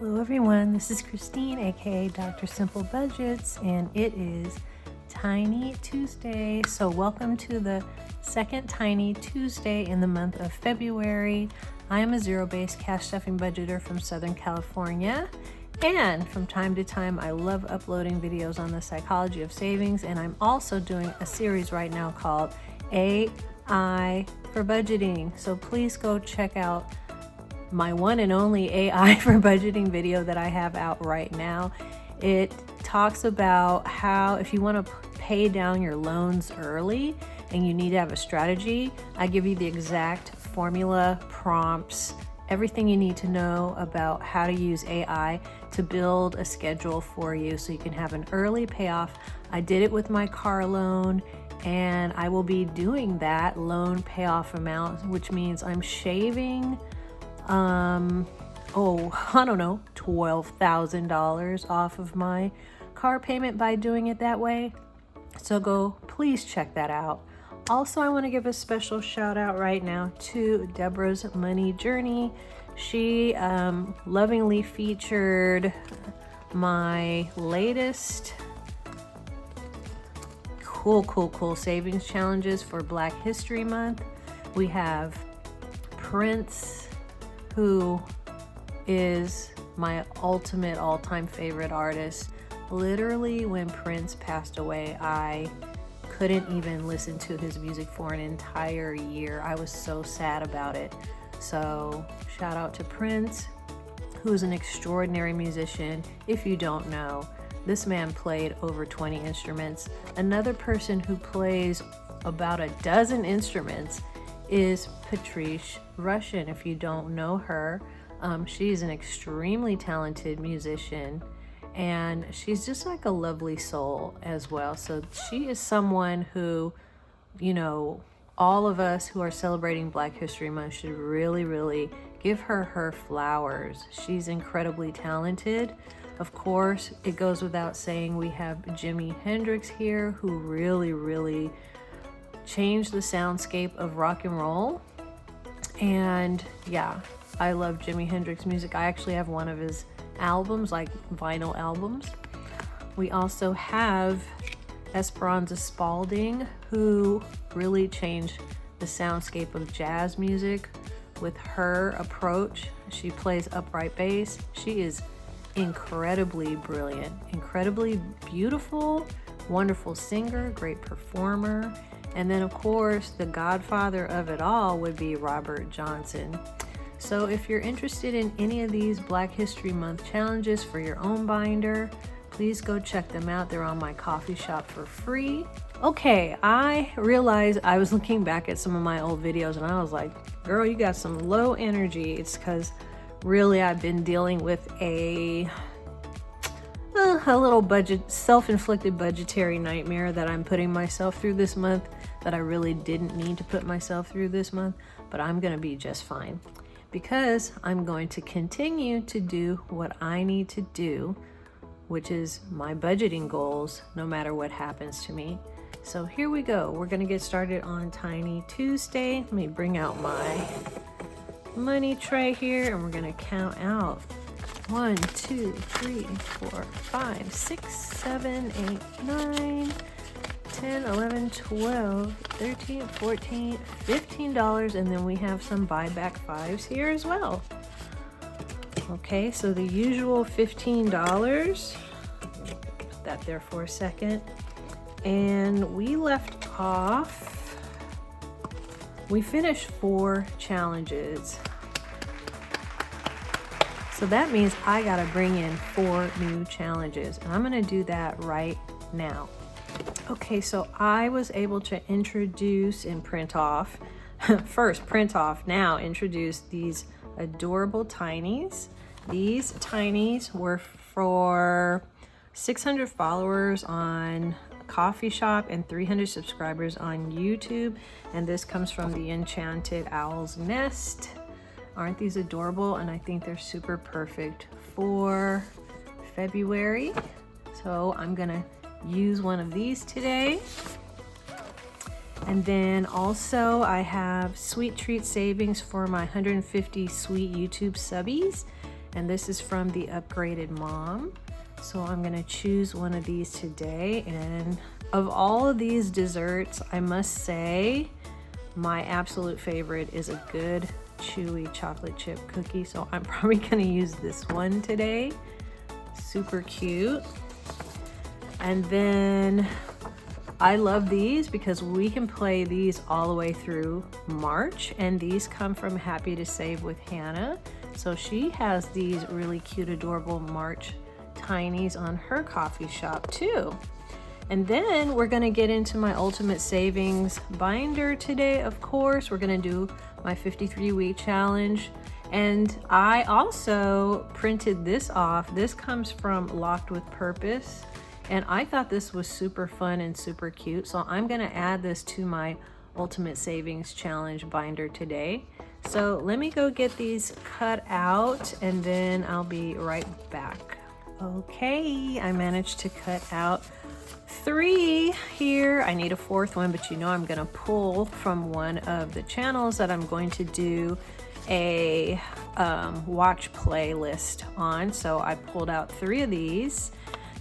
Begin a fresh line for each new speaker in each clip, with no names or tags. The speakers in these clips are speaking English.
Hello everyone, this is Christine, aka Dr. Simple Budgets, and it is Tiny Tuesday. So welcome to the second Tiny Tuesday in the month of February. I am a zero-based cash stuffing budgeter from Southern California, and from time to time I love uploading videos on the psychology of savings, and I'm also doing a series right now called AI for Budgeting. So please go check out my one and only AI for budgeting video that I have out right now. It talks about how if you want to pay down your loans early and you need to have a strategy, I give you the exact formula, prompts, everything you need to know about how to use AI to build a schedule for you so you can have an early payoff. I did it with my car loan, and I will be doing that loan payoff amount, which means I'm shaving $12,000 off of my car payment by doing it that way. So please check that out. Also, I want to give a special shout out right now to Deborah's Money Journey. She lovingly featured my latest cool savings challenges for Black History Month. We have Prince, who is my ultimate all-time favorite artist. Literally, when Prince passed away, I couldn't even listen to his music for an entire year. I was so sad about it. So shout out to Prince, who's an extraordinary musician. If you don't know, this man played over 20 instruments. Another person who plays about a dozen instruments is Patrice Rushen. If you don't know her, she's an extremely talented musician, and she's just like a lovely soul as well. So she is someone who, all of us who are celebrating Black History Month should really give her flowers. She's incredibly talented. Of course, it goes without saying we have Jimi Hendrix here, who really changed the soundscape of rock and roll. And yeah, I love Jimi Hendrix music. I actually have one of his albums, like vinyl albums. We also have Esperanza Spalding, who really changed the soundscape of jazz music with her approach. She plays upright bass. She is incredibly brilliant, incredibly beautiful, wonderful singer, great performer. And then, of course, the godfather of it all would be Robert Johnson. So if you're interested in any of these Black History Month challenges for your own binder, please go check them out. They're on my coffee shop for free. Okay, I realized I was looking back at some of my old videos and I was like, girl, you got some low energy. It's because really I've been dealing with a little self-inflicted budgetary nightmare that I'm putting myself through this month that I really didn't need to put myself through this month, but I'm going to be just fine because I'm going to continue to do what I need to do, which is my budgeting goals, no matter what happens to me. So here we go. We're going to get started on Tiny Tuesday. Let me bring out my money tray here and we're going to count out 1, 2, 3, 4, 5, 6, 7, 8, 9, 10, 11, 12, 13, 14, $15, and then we have some buyback fives here as well. Okay, so the usual $15, put that there for a second, and we finished 4 challenges. So that means I gotta bring in 4 new challenges, and I'm gonna do that right now. Okay, so I was able to introduce and print off, now introduce these adorable tinies. These tinies were for 600 followers on Coffee Shop and 300 subscribers on YouTube, and this comes from the Enchanted Owl's Nest. Aren't these adorable? And I think they're super perfect for February. So I'm gonna use one of these today. And then also I have sweet treat savings for my 150 sweet YouTube subbies. and this is from the Upgraded Mom. So I'm gonna choose one of these today, and of all of these desserts, I must say my absolute favorite is a good chewy chocolate chip cookie. So I'm probably gonna use this one today. Super cute. And then I love these because we can play these all the way through March, and these come from Happy to Save with Hannah. So she has these really cute, adorable March Tinies on her coffee shop too. And then we're gonna get into my Ultimate Savings binder today, of course. We're gonna do my 53-week challenge. And I also printed this off. This comes from Locked with Purpose. And I thought this was super fun and super cute. So I'm gonna add this to my Ultimate Savings Challenge binder today. So let me go get these cut out and then I'll be right back. Okay, I managed to cut out 3 here. I need a 4th one, but you know I'm gonna pull from one of the channels that I'm going to do a watch playlist on. So I pulled out 3 of these.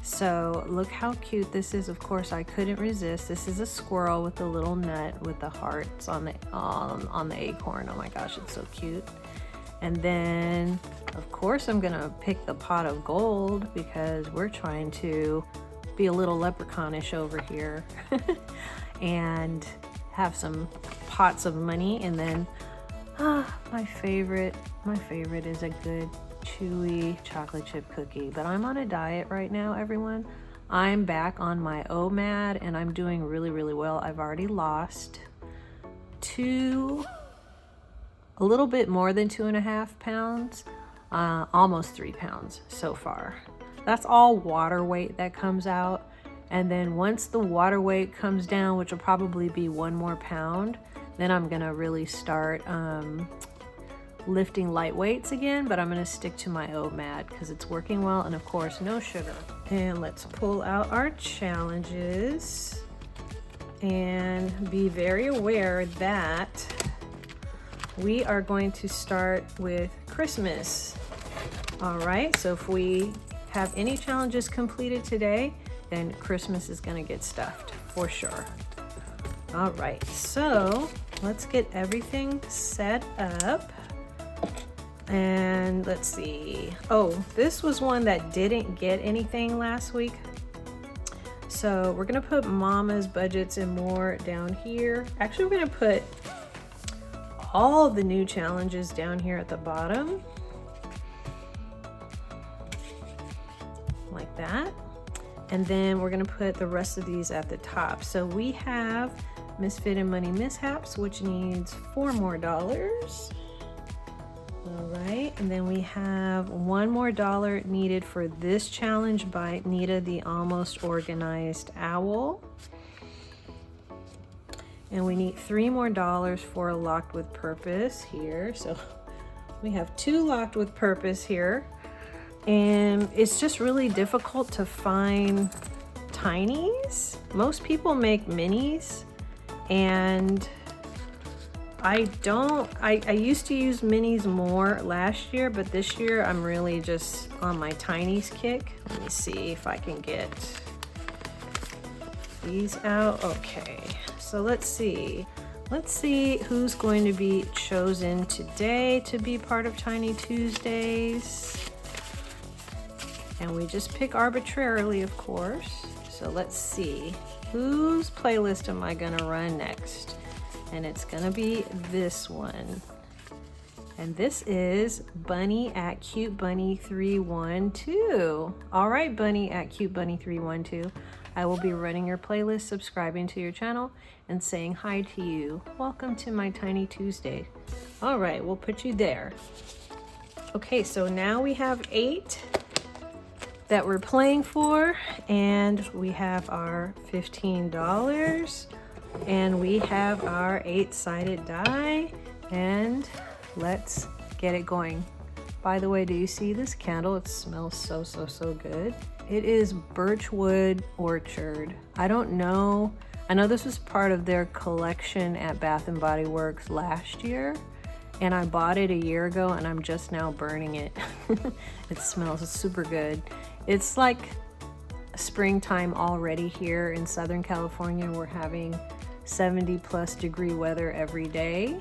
So look how cute this is. Of course, I couldn't resist. This is a squirrel with a little nut with the hearts on the acorn. Oh my gosh, it's so cute. And then, of course, I'm gonna pick the pot of gold because we're trying to be a little leprechaunish over here and have some pots of money. And then my favorite is a good chewy chocolate chip cookie. But I'm on a diet right now, everyone. I'm back on my OMAD and I'm doing really, really well. I've already lost a little bit more than 2.5 pounds, almost 3 pounds so far. That's all water weight that comes out. And then once the water weight comes down, which will probably be 1 more pound, then I'm gonna really start lifting light weights again, but I'm gonna stick to my OMAD because it's working well, and of course, no sugar. And let's pull out our challenges and be very aware that we are going to start with Christmas. All right, so if we have any challenges completed today, then Christmas is gonna get stuffed for sure. All right, so let's get everything set up. And let's see. Oh, this was one that didn't get anything last week. So we're gonna put Mama's Budgets and More down here. Actually, we're gonna put all the new challenges down here at the bottom. Like that. And then we're gonna put the rest of these at the top. So we have Misfit and Money Mishaps, which needs $4 more. All right, and then we have $1 more needed for this challenge by Nita the Almost Organized Owl. And we need $3 more for Locked with Purpose here. So we have 2 Locked with Purpose here. And it's just really difficult to find tinies. Most people make minis, and I used to use minis more last year, but this year I'm really just on my tinies kick. Let me see if I can get these out. Okay, so let's see who's going to be chosen today to be part of Tiny Tuesdays. And we just pick arbitrarily, of course. So let's see, whose playlist am I gonna run next? And it's gonna be this one. And this is Bunny at Cute Bunny 312. All right, Bunny at Cute Bunny 312. I will be running your playlist, subscribing to your channel, and saying hi to you. Welcome to my Tiny Tuesday. All right, we'll put you there. Okay, so now we have 8 that we're playing for, and we have our $15, and we have our 8-sided die, and let's get it going. By the way, do you see this candle? It smells so good. It is Birchwood Orchard. I don't know. I know this was part of their collection at Bath and Body Works last year, and I bought it a year ago and I'm just now burning it. It smells super good. It's like springtime already here in Southern California. We're having 70+ degree weather every day.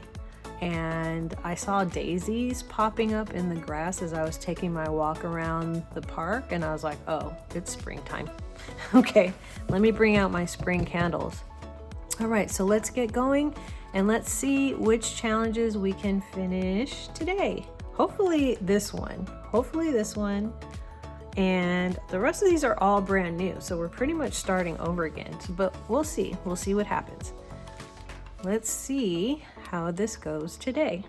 And I saw daisies popping up in the grass as I was taking my walk around the park, and I was like, oh, it's springtime. Okay, let me bring out my spring candles. All right, so let's get going and let's see which challenges we can finish today. Hopefully this one. And the rest of these are all brand new, so we're pretty much starting over again. But we'll see what happens. Let's see how this goes today.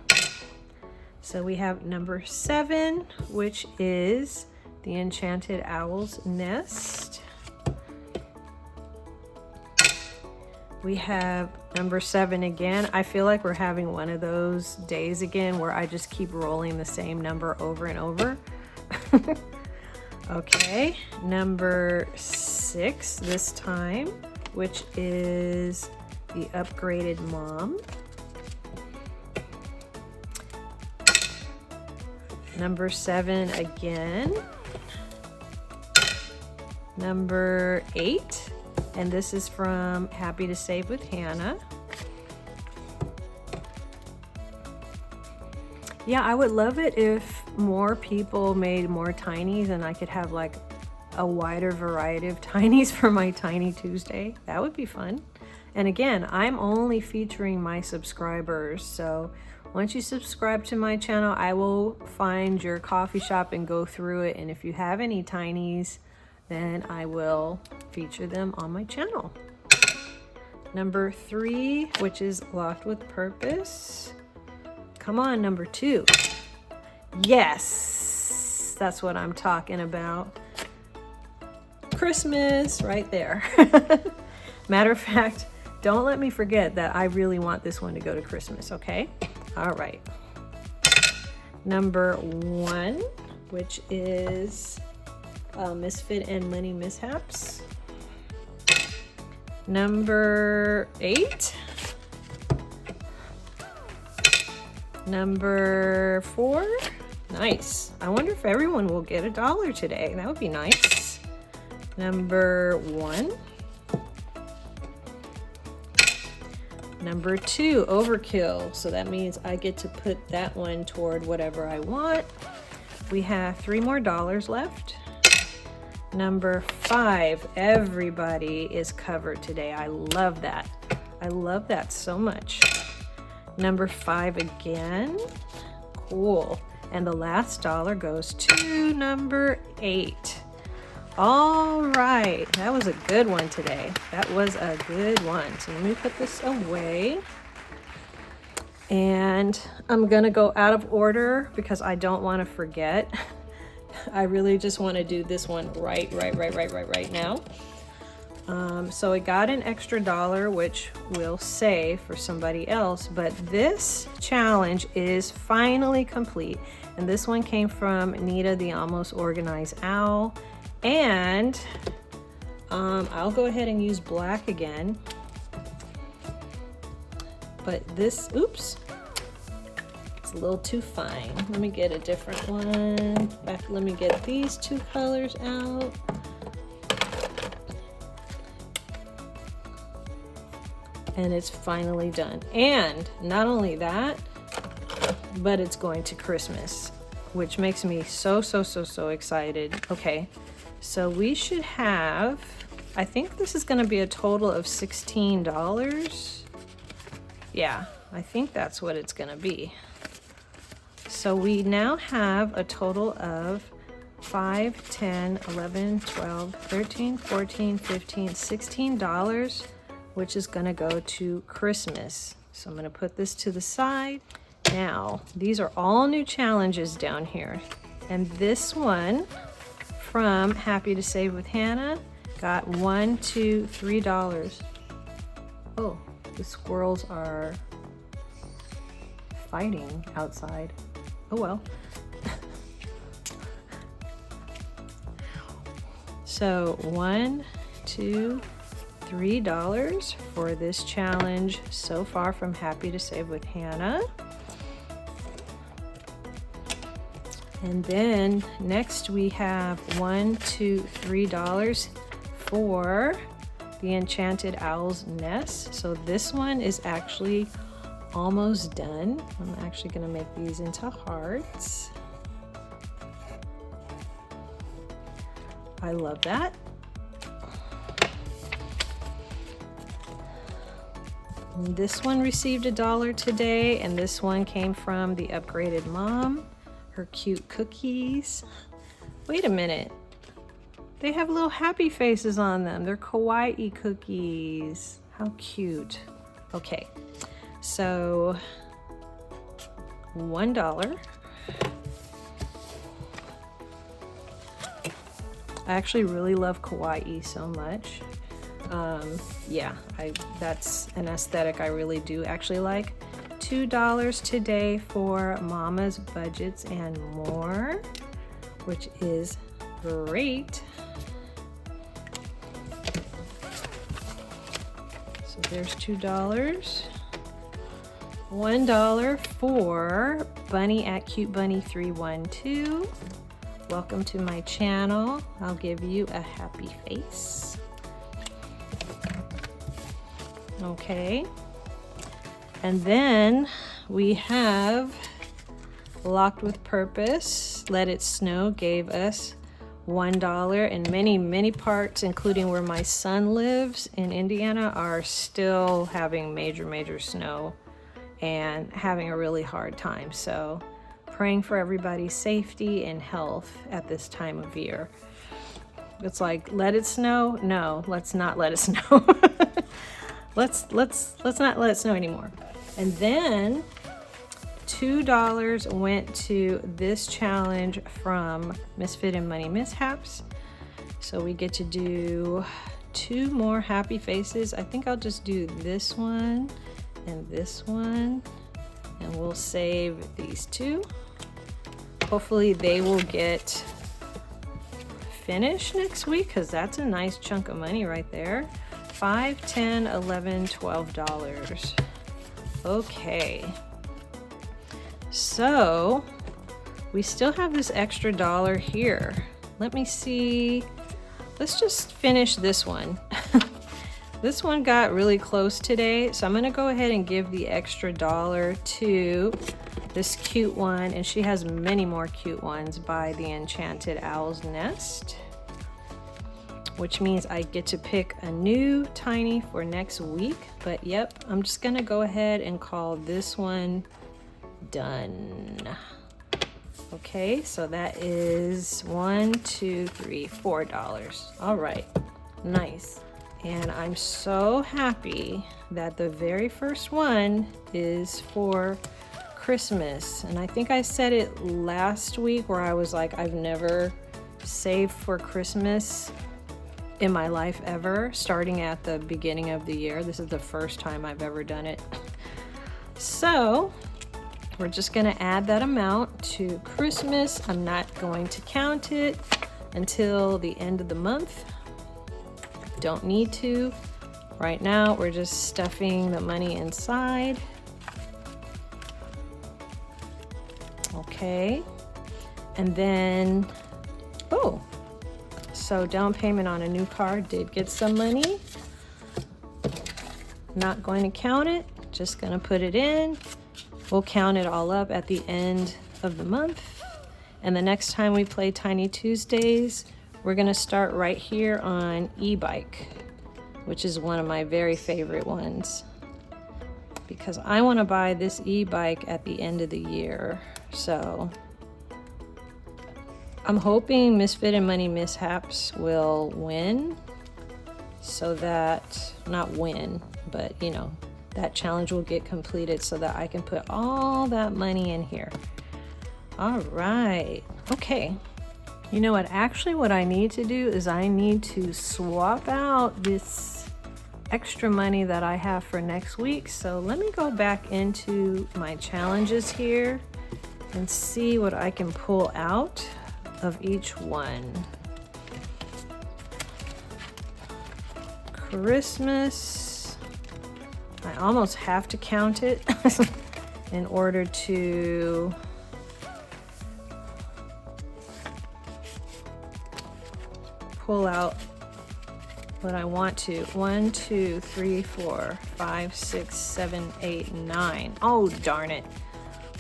So we have number 7, which is the Enchanted Owl's Nest. We have number 7 again. I feel like we're having one of those days again where I just keep rolling the same number over and over. Okay, number 6 this time, which is the Upgraded Mom. Number 7 again. Number 8, and this is from Happy to Save with Hannah. Yeah, I would love it if more people made more tinies and I could have like a wider variety of tinies for my Tiny Tuesday. That would be fun. And again, I'm only featuring my subscribers, so once you subscribe to my channel, I will find your coffee shop and go through it, and if you have any tinies, then I will feature them on my channel. Number 3, which is Loft with Purpose. Come on, number 2. Yes, that's what I'm talking about. Christmas right there. Matter of fact, don't let me forget that I really want this one to go to Christmas, okay? All right. Number 1, which is Misfit and Money Mishaps. Number 8. Number 4. Nice. I wonder if everyone will get $1 today. That would be nice. Number 1. Number 2, Overkill. So that means I get to put that one toward whatever I want. We have 3 more dollars left. Number 5, everybody is covered today. I love that. I love that so much. Number 5 again. Cool. And the last dollar goes to number 8. All right, that was a good one today. That was a good one. So let me put this away. And I'm gonna go out of order because I don't want to forget. I really just want to do this one right now. So I got an extra $1, which we'll save for somebody else, but this challenge is finally complete. And this one came from Nita the Almost Organized Owl. And I'll go ahead and use black again. But this, oops, it's a little too fine. Let me get a different one. Let me get these 2 colors out. And it's finally done. And not only that, but it's going to Christmas, which makes me so excited. Okay. So we should have, I think this is going to be a total of $16. Yeah, I think that's what it's going to be. So we now have a total of 5, 10, 11, 12, 13, 14, 15, $16, which is going to go to Christmas. So I'm going to put this to the side. Now, these are all new challenges down here. And this one from Happy to Save with Hannah got $1, $2, $3. Oh, the squirrels are fighting outside. Oh well. So $1, $2, $3 for this challenge so far from Happy to Save with Hannah. And then next we have $1, $2, $3 for the Enchanted Owl's Nest. So this one is actually almost done. I'm actually gonna make these into hearts. I love that. And this one received $1 today, and this one came from the Upgraded Mom. Her cute cookies. Wait a minute. They have little happy faces on them. They're kawaii cookies. How cute. Okay, so $1. I actually really love kawaii so much. Yeah, that's an aesthetic I really do actually like. $2 today for Mama's Budgets and More, which is great. So there's $2. $1 for Bunny at Cute Bunny 312. Welcome to my channel. I'll give you a happy face. Okay. And then we have Locked with Purpose. Let It Snow gave us $1, and many parts, including where my son lives in Indiana, are still having major snow and having a really hard time. So praying for everybody's safety and health at this time of year. It's like, let it snow? No, let's not let it snow. let's not let it snow anymore. And then $2 went to this challenge from Misfit and Money Mishaps. So we get to do 2 more happy faces. I think I'll just do this one and this one, and we'll save these 2. Hopefully they will get finished next week, because that's a nice chunk of money right there. $5, $10, $11, $12. Okay, so we still have this extra $1 here. Let me see. Let's just finish this one. This one got really close today, so I'm gonna go ahead and give the extra $1 to this cute one, and she has many more cute ones by the Enchanted Owl's Nest, which means I get to pick a new tiny for next week. But yep, I'm just gonna go ahead and call this one done. Okay, so that is $1, $2, $3, $4. All right, nice. And I'm so happy that the very first one is for Christmas. And I think I said it last week where I was like, I've never saved for Christmas in my life ever, starting at the beginning of the year. This is the first time I've ever done it. So we're just gonna add that amount to Christmas. I'm not going to count it until the end of the month. Don't need to. Right now, we're just stuffing the money inside. Okay, and then, oh, so down payment on a new car did get some money. Not going to count it, just gonna put it in. We'll count it all up at the end of the month. And the next time we play Tiny Tuesdays, we're gonna start right here on e-bike, which is one of my very favorite ones, because I wanna buy this e-bike at the end of the year. So I'm hoping Misfit and Money Mishaps will win, so that, not win, but you know, that challenge will get completed so that I can put all that money in here. All right, okay. You know what, actually what I need to do is I need to swap out this extra money that I have for next week. So let me go back into my challenges here and see what I can pull out of each one. Christmas, I almost have to count it in order to pull out what I want to. 1, 2, 3, 4, 5, 6, 7, 8, 9. Oh, darn it.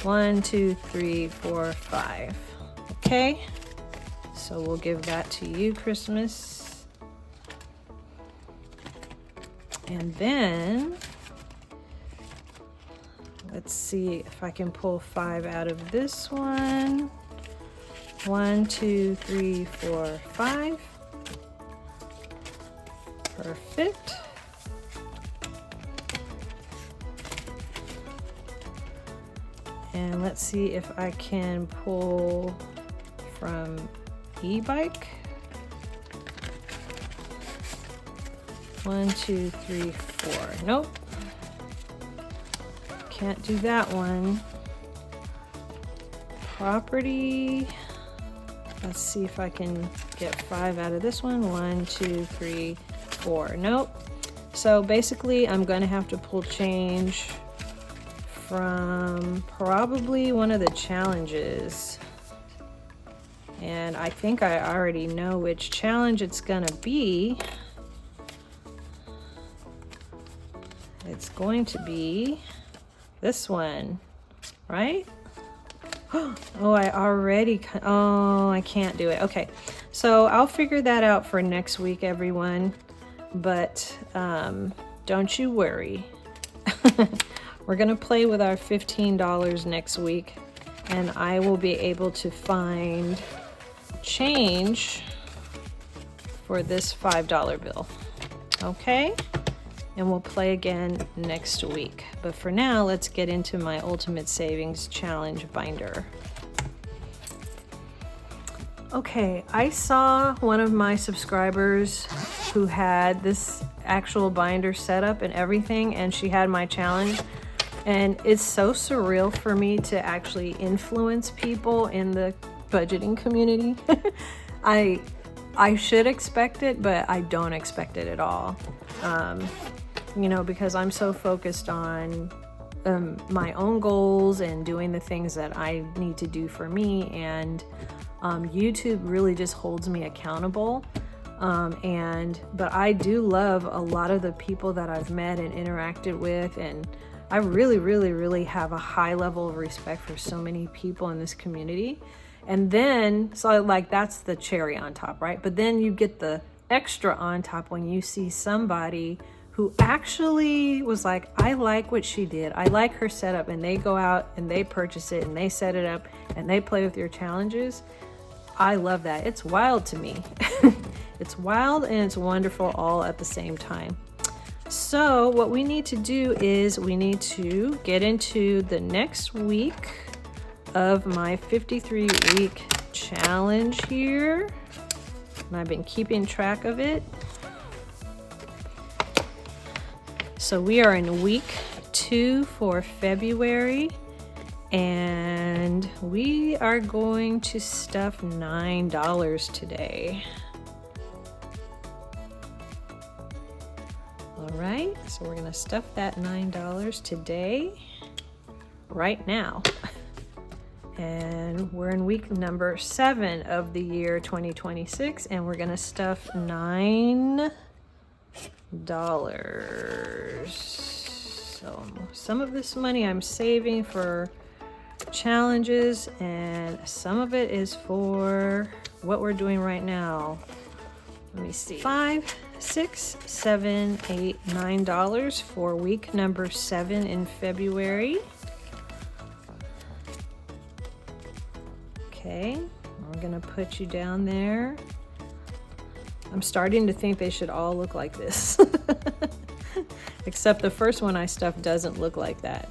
1, 2, 3, 4, 5. Okay, so we'll give that to you, Christmas. And then let's see if I can pull 5 out of this one. 1, 2, 3, 4, 5. Perfect. And let's see if I can pull from e-bike. 1, 2, 3, 4. Nope. Can't do that one. Property. Let's see if I can get 5 out of this one. 1, 2, 3, 4. Nope. So basically I'm going to have to pull change from probably one of the challenges. And I think I already know which challenge it's going to be. It's going to be this one, right? Oh, I can't do it. Okay, so I'll figure that out for next week, everyone. But don't you worry. We're gonna play with our $15 next week, and I will be able to find change for this $5 bill. Okay? And we'll play again next week. But for now, let's get into my Ultimate Savings Challenge binder. Okay, I saw one of my subscribers who had this actual binder set up and everything, and she had my challenge. And it's so surreal for me to actually influence people in the budgeting community. I should expect it, but I don't expect it at all. You know, because I'm so focused on my own goals and doing the things that I need to do for me, and YouTube really just holds me accountable. But I do love a lot of the people that I've met and interacted with, and I really have a high level of respect for so many people in this community. And then, so like that's the cherry on top, right? But then you get the extra on top when you see somebody who actually was like, I like what she did. I like her setup, and they go out and they purchase it and they set it up and they play with your challenges. I love that. It's wild to me. It's wild and it's wonderful all at the same time. So what we need to do is we need to get into the next week of my 53-week challenge here. And I've been keeping track of it. So we are in week 2 for February, and we are going to stuff $9 today. All right, so we're gonna stuff that $9 today, right now. And we're in week number 7 of the year 2026, and we're gonna stuff $9. So some of this money I'm saving for challenges, and some of it is for what we're doing right now. Let me see. $5, $6, $7, $8, $9 for week number 7 in February. Okay, we're gonna put you down there. I'm starting to think they should all look like this. Except the first one I stuffed doesn't look like that.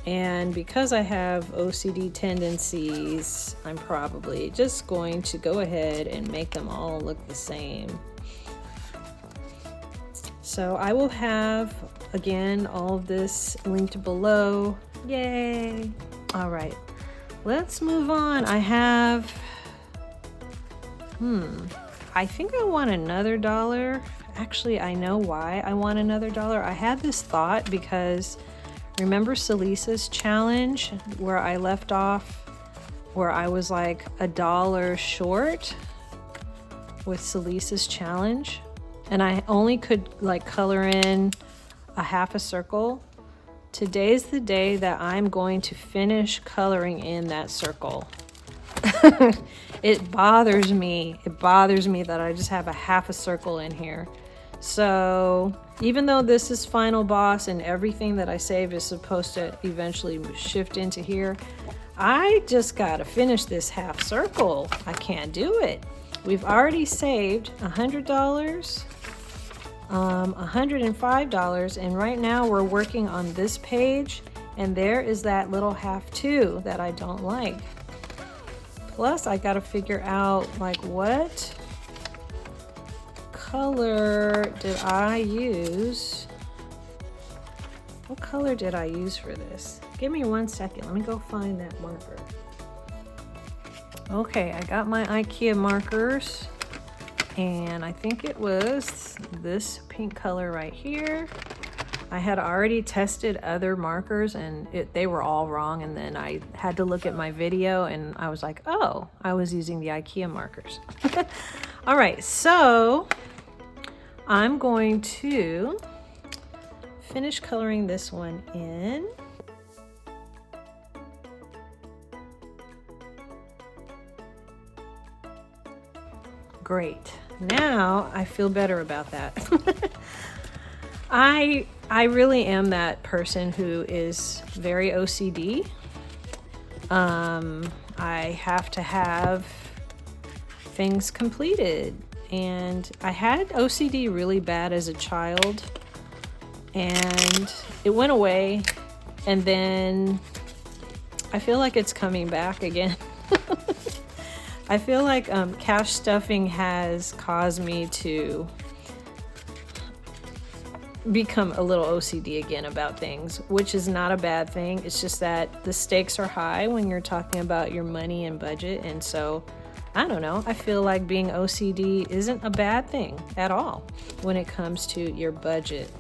And because I have OCD tendencies, I'm probably just going to go ahead and make them all look the same. So I will have, again, all of this linked below. Yay! All right, let's move on. I have, I think I want another $1. Actually, I know why I want another $1. I had this thought because remember Selisa's challenge where I left off, where I was like $1 short? with Celisa's challenge, and I only could like color in a half a circle. Today's the day that I'm going to finish coloring in that circle. It bothers me that I just have a half a circle in here. So even though this is final boss and everything that I saved is supposed to eventually shift into here, I just gotta finish this half circle. I can't do it. We've already saved $100, $105, and right now we're working on this page, and there is that little half two that I don't like. Plus I gotta figure out like what color did I use? What color did I use for this? Give me 1 second. Let me go find that marker. Okay, I got my IKEA markers, and I think it was this pink color right here. I had already tested other markers and they were all wrong, and then I had to look at my video and I was like, oh, I was using the IKEA markers. All right, so I'm going to finish coloring this one in. Great. Now I feel better about that. I really am that person who is very OCD. I have to have things completed, and I had OCD really bad as a child, and it went away, and then I feel like it's coming back again. I feel like cash stuffing has caused me to become a little OCD again about things, which is not a bad thing. It's just that the stakes are high when you're talking about your money and budget, and so I don't know, I feel like being OCD isn't a bad thing at all when it comes to your budget.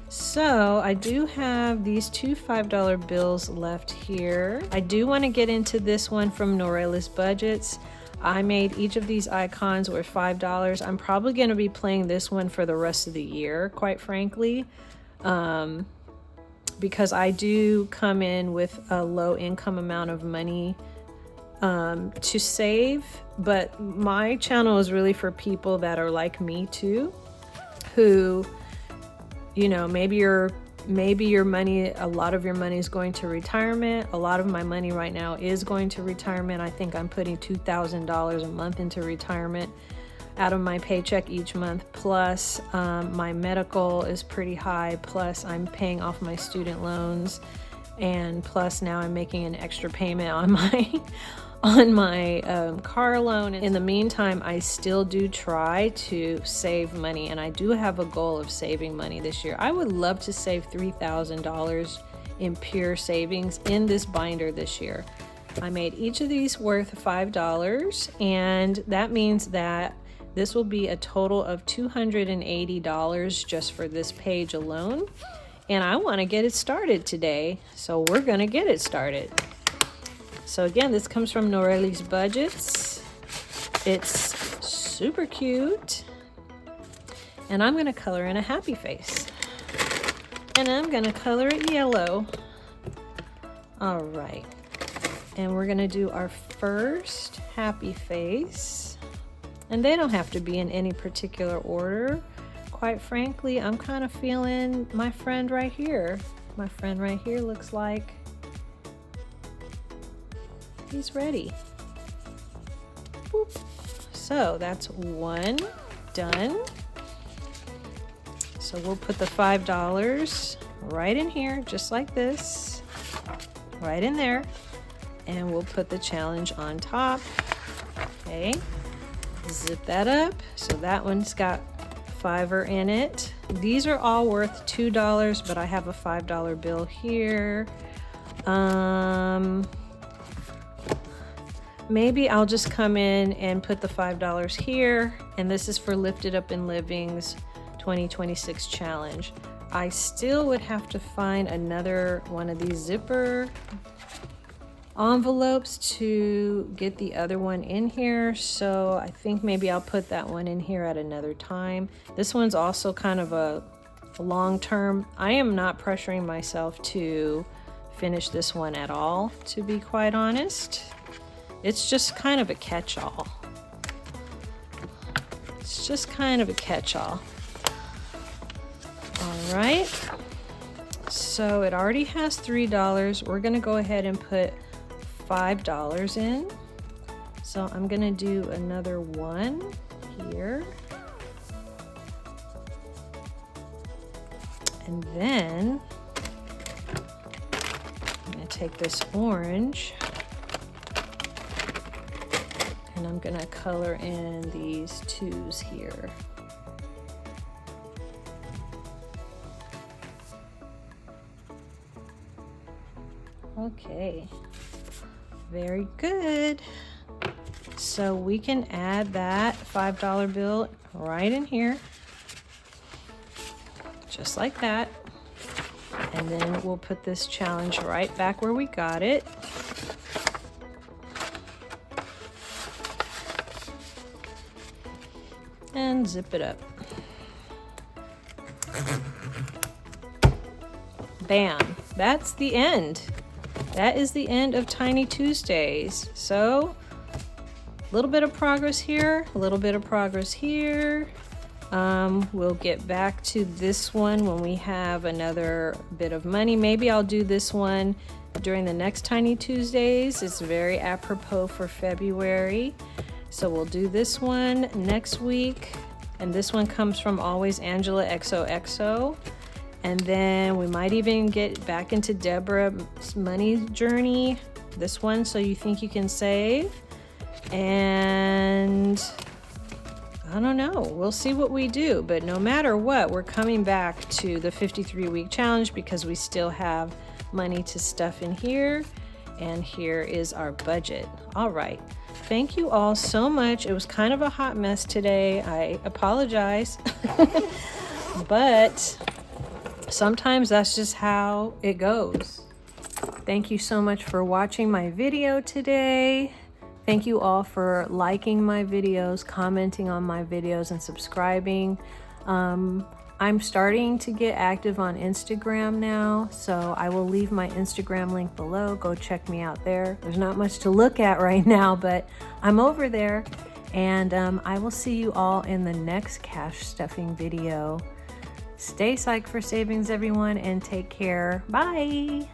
So I do have these two $5 bills left here. I do want to get into this one from Noreli's Budgets. I made each of these icons worth $5. I'm probably going to be playing this one for the rest of the year, quite frankly, because I do come in with a low income amount of money to save, but my channel is really for people that are like me too, who, you know, maybe your money, a lot of your money is going to retirement. A lot of my money right now is going to retirement. I think I'm putting $2,000 a month into retirement out of my paycheck each month. Plus my medical is pretty high. Plus I'm paying off my student loans. And plus now I'm making an extra payment on my car loan. In the meantime, I still do try to save money, and I do have a goal of saving money this year. I would love to save $3,000 in pure savings in this binder this year. I made each of these worth $5, and that means that this will be a total of $280 just for this page alone. And I want to get it started today, so we're going to get it started. So again, this comes from Noreli's Budgets. It's super cute. And I'm going to color in a happy face. And I'm going to color it yellow. All right. And we're going to do our first happy face. And they don't have to be in any particular order. Quite frankly, I'm kind of feeling my friend right here. My friend right here looks like he's ready. Boop. So that's one done. So we'll put the $5 right in here, just like this, right in there. And we'll put the challenge on top. Okay, zip that up. So that one's got $5 in it. These are all worth $2, but I have a $5 bill here. Maybe I'll just come in and put the $5 here, and this is for Lifted Up in Living's 2026 challenge. I still would have to find another one of these zipper envelopes to get the other one in here. So I think maybe I'll put that one in here at another time. This one's also kind of a long term. I am not pressuring myself to finish this one at all, to be quite honest. It's just kind of a catch-all. It's just kind of a catch-all. All right. So it already has $3. We're gonna go ahead and put $5 in. So I'm gonna do another one here. And then I'm gonna take this orange and I'm gonna color in these 2s here. Okay, very good. So we can add that $5 bill right in here, just like that. And then we'll put this challenge right back where we got it. And zip it up. Bam, that's the end. That is the end of Tiny Tuesdays. So, a little bit of progress here, a little bit of progress here. We'll get back to this one when we have another bit of money. Maybe I'll do this one during the next Tiny Tuesdays. It's very apropos for February. So we'll do this one next week. And this one comes from Always Angela XOXO. And then we might even get back into Deborah's money journey. This one, So You Think You Can Save. And I don't know, we'll see what we do. But no matter what, we're coming back to the 53-week challenge because we still have money to stuff in here. And here is our budget. All right. Thank you all so much. It was kind of a hot mess today. I apologize. But sometimes that's just how it goes. Thank you so much for watching my video today. Thank you all for liking my videos, commenting on my videos, and subscribing. I'm starting to get active on Instagram now, so I will leave my Instagram link below. Go check me out there. There's not much to look at right now, but I'm over there. And I will see you all in the next cash stuffing video. Stay psyched for savings, everyone, and take care. Bye.